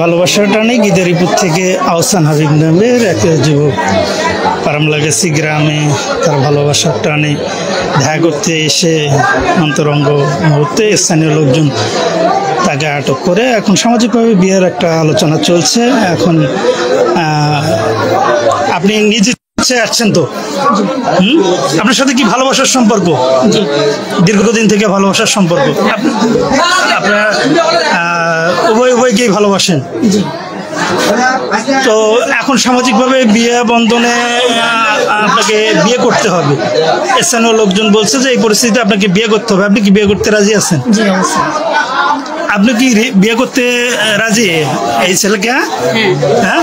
ভালোবাসার টানে গিদারিপুর থেকে আহসান হাবিব নামের এক যুবক পারামলাগাছি গ্রামে তার ভালোবাসার টানে দেখা করতে এসে অন্তরঙ্গ মুহূর্তে স্থানীয় লোকজন তাকে আটক করে এখন সামাজিকভাবে বিয়ের একটা আলোচনা চলছে। এখন আপনি নিজে আসছেন তো, আপনার সাথে কি ভালোবাসার সম্পর্ক? দীর্ঘদিন থেকে ভালোবাসার সম্পর্ক। আপনারা উভয়কেই ভালোবাসেন তো এখন সামাজিকভাবে বিয়ে বন্ধনে আপনাকে বিয়ে করতে হবে। স্থানীয় লোকজন বলছে যে এই পরিস্থিতিতে আপনাকে বিয়ে করতে হবে। আপনি কি বিয়ে করতে রাজি আছেন? আপনি কি বিয়ে করতে রাজি এই ছেলেকে? হ্যাঁ,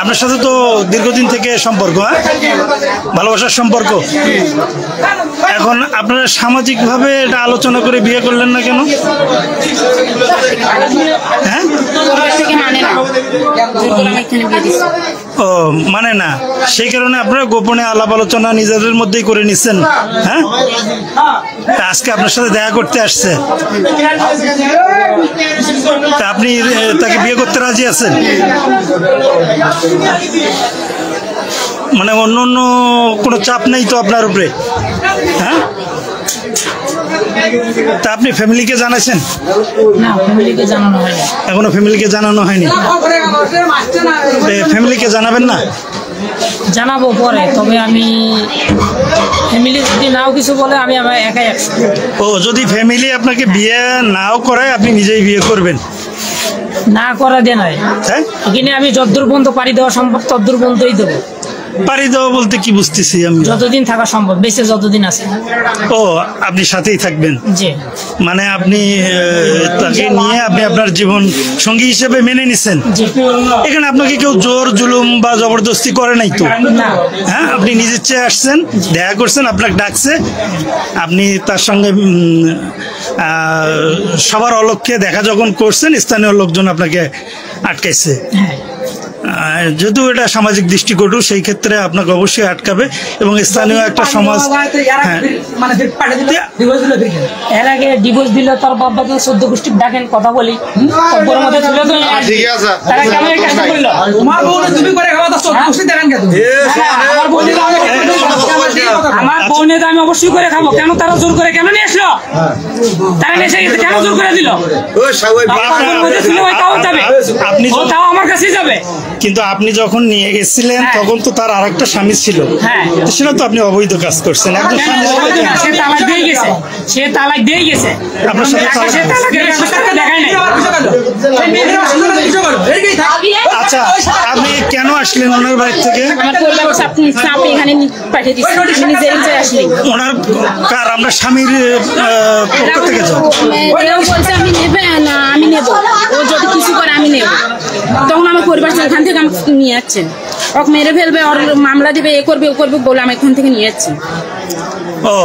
আপনার সাথে তো দীর্ঘদিন থেকে সম্পর্ক, ভালোবাসার সম্পর্ক। এখন আপনারা সামাজিকভাবে এটা আলোচনা করে বিয়ে করলেন না কেন? হ্যাঁ, ও মানে না, সেই কারণে আপনারা গোপনে আলাপ আলোচনা নিজেদের মধ্যেই করে নিচ্ছেন। হ্যাঁ, আজকে আপনার সাথে দেখা করতে আসছে, তা আপনি তাকে বিয়ে করতে রাজি আছেন? মানে অন্য অন্য কোনো চাপ নেই তো আপনার উপরে? হ্যাঁ, তা আপনি ফ্যামিলিকে জানাইছেন? না, ফ্যামিলিকে জানানো হয়নি। এখনো ফ্যামিলিকে জানানো হয়নি? ফ্যামিলিকে জানাবেন না? জানাবো পরে, তবে আমি ফ্যামিলি যদি নাও কিছু বলে আমি আমার একাই একশো। ও, যদি ফ্যামিলি আপনাকে বিয়ে নাও করায় আপনি নিজেই বিয়ে করবেন? না করা দেয় নয়, এখানে আমি যতদূর পর্যন্ত পাড়ি দেওয়া সম্ভব ততদূর পর্যন্তই দেবো। পাড়ি দেওয়া বলতে কি বুঝতেছি আমি? যতদিন থাকা সম্ভব, বেঁচে যতদিন আছে। ও, আপনি সাথেই থাকবেন? জি। মানে আপনি তাকে নিয়ে আপনি আপনার জীবন সঙ্গী হিসেবে মেনে নিছেন? এখানে আপনাকে কেউ জোর জুলুম বা জবরদস্তি করে নাই তো? হ্যাঁ, আপনি নিজের চেয়ে আসছেন, দেখা করছেন, আপনাকে ডাকছে, আপনি তার সঙ্গে সবার অলক্ষ্যে দেখা যখন করছেন, স্থানীয় লোকজন আপনাকে আটকাইছে। যেহেতু এটা সামাজিক দৃষ্টিকোণ, সেই ক্ষেত্রে আপনাকে অবশ্যই আটকাবে এবং স্থানীয় একটা সমাজ। এর আগে ডিভোর্স দিলে তার বাবা 14 গোষ্ঠী ডাকেন, কথা বলি আমার বোনে আমি অবশ্যই করে খাবো। কেন তারা জোর করে কেন নিয়ে আসলো? তারা কেন জোর করে দিল? আপনি তাও আমার কাছেই যাবে। কিন্তু আপনি যখন নিয়ে গেছিলেন তখন তো তার আরেকটা স্বামী ছিল, সেটা তো আপনি অবৈধ কাজ করছেন। একদম সে তালাক দিয়ে গেছে, সে তালাক দিয়ে গেছে। আপনার সাথে আচ্ছা, আপনি কেন আসলেন ওনার বাড়ি থেকে? ওনার কার? আমরা স্বামীর পক্ষ থেকে যাও। আমি নেবে না, আমি নেবো, ও যদি কিছু করে আমি নেব। তখন আমার পরিবার এখান থেকে নিয়ে যাচ্ছেন, ওকে মেরে ফেলবে, ওর মামলা দিবে, এ করবে ও করবে বলে আমি এখান থেকে নিয়ে যাচ্ছি। ও,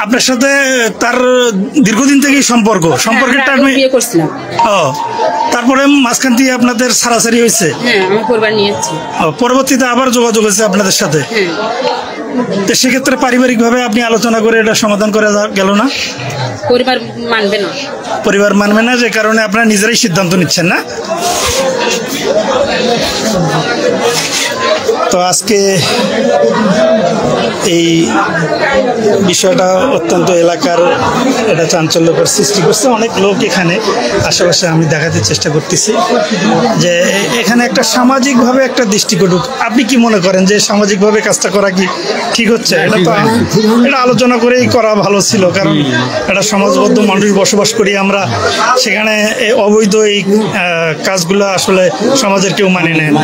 আপনার সাথে তার দীর্ঘদিন থেকেই সম্পর্কটা আমি বিয়ে করছিলাম। ও, তারপরে মাঝখান দিয়ে আপনাদের ছাড়াছাড়ি হয়েছে? হ্যাঁ, আমি পরিবার নিয়ে যাচ্ছি। পরবর্তীতে আবার যোগাযোগ হয়েছে আপনাদের সাথে? তো সেক্ষেত্রে পারিবারিকভাবে আপনি আলোচনা করে এটা সমাধান করা গেল না? পরিবার মানবে না। পরিবার মানবে না, যে কারণে আপনারা নিজেরাই সিদ্ধান্ত নিচ্ছেন না? তো আজকে এই বিষয়টা অত্যন্ত এলাকার এটা চাঞ্চল্যকর সৃষ্টি করছে। অনেক লোক এখানে আশেপাশে আমি দেখাতে চেষ্টা করতেছি যে এখানে একটা সামাজিকভাবে একটা দৃষ্টিকোণ। আপনি কি মনে করেন যে সামাজিকভাবে কাজটা করা কি ঠিক হচ্ছে? এটা তো এটা আলোচনা করেই করা ভালো ছিল, কারণ একটা সমাজবদ্ধ মানুষ বসবাস করি আমরা, সেখানে অবৈধ এই কাজগুলো আসলে সমাজের কেউ মানে নেয় না।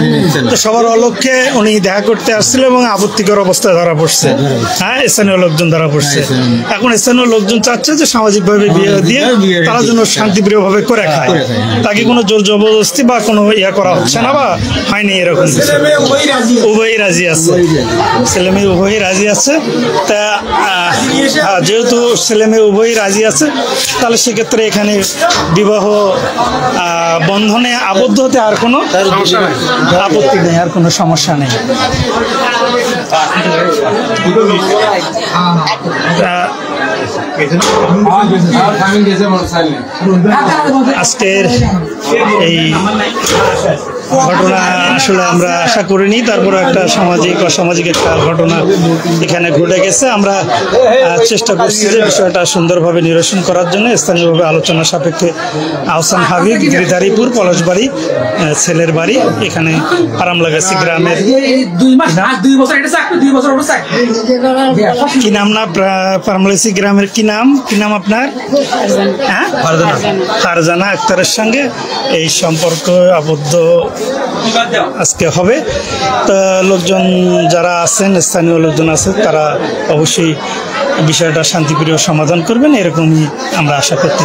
তো সবার অলক্ষ্যে উনি দেখা করতে আসছিল এবং আপত্তিকর অবস্থায় ধরা পড়ছে। হ্যাঁ, স্থানীয় লোকজন ধরা পড়ছে। এখন স্থানীয় লোকজন চাচ্ছে যে সামাজিকভাবে বিয়ে দিয়ে তারা যেন শান্তিপ্রিয়ভাবে করে খায়, তাকে কোনো জোর জবরদস্তি বা কোনো ইয়া করা হচ্ছে না বা হয়নি এরকম। উভয়ই রাজি আছে, ছেলে মেয়ে উভয়ই রাজি আছে। তা যেহেতু ছেলে মেয়ে উভয়ই রাজি আছে, তাহলে সেক্ষেত্রে এখানে বিবাহ বন্ধনে আবদ্ধ হতে আর কোনো আপত্তি নেই, আর কোনো সমস্যা নেই। আজকের এই ঘটনা আসলে আমরা আশা করিনি, তারপরে একটা সামাজিক অসামাজিক একটা ঘটনা এখানে ঘটে গেছে। আমরা চেষ্টা করছি যে বিষয়টা সুন্দরভাবে নিরসন করার জন্য। স্থানীয়ভাবে আলোচনা সাপেক্ষে আহসান হাবিব গিরিধারীপুর পলাশবাড়ি ছেলের বাড়ি, এখানে আরামলাগাছি গ্রামের কি নাম না আরামলাগাছি গ্রামের কি নাম আপনার? হ্যাঁ, ফারজানা আক্তারের সঙ্গে এই সম্পর্ক আবদ্ধ আজকে হবে। তো লোকজন যারা আছেন, স্থানীয় লোকজন আছে, তারা অবশ্যই বিষয়টা শান্তিপ্রিয় সমাধান করবেন, এরকমই আমরা আশা করতে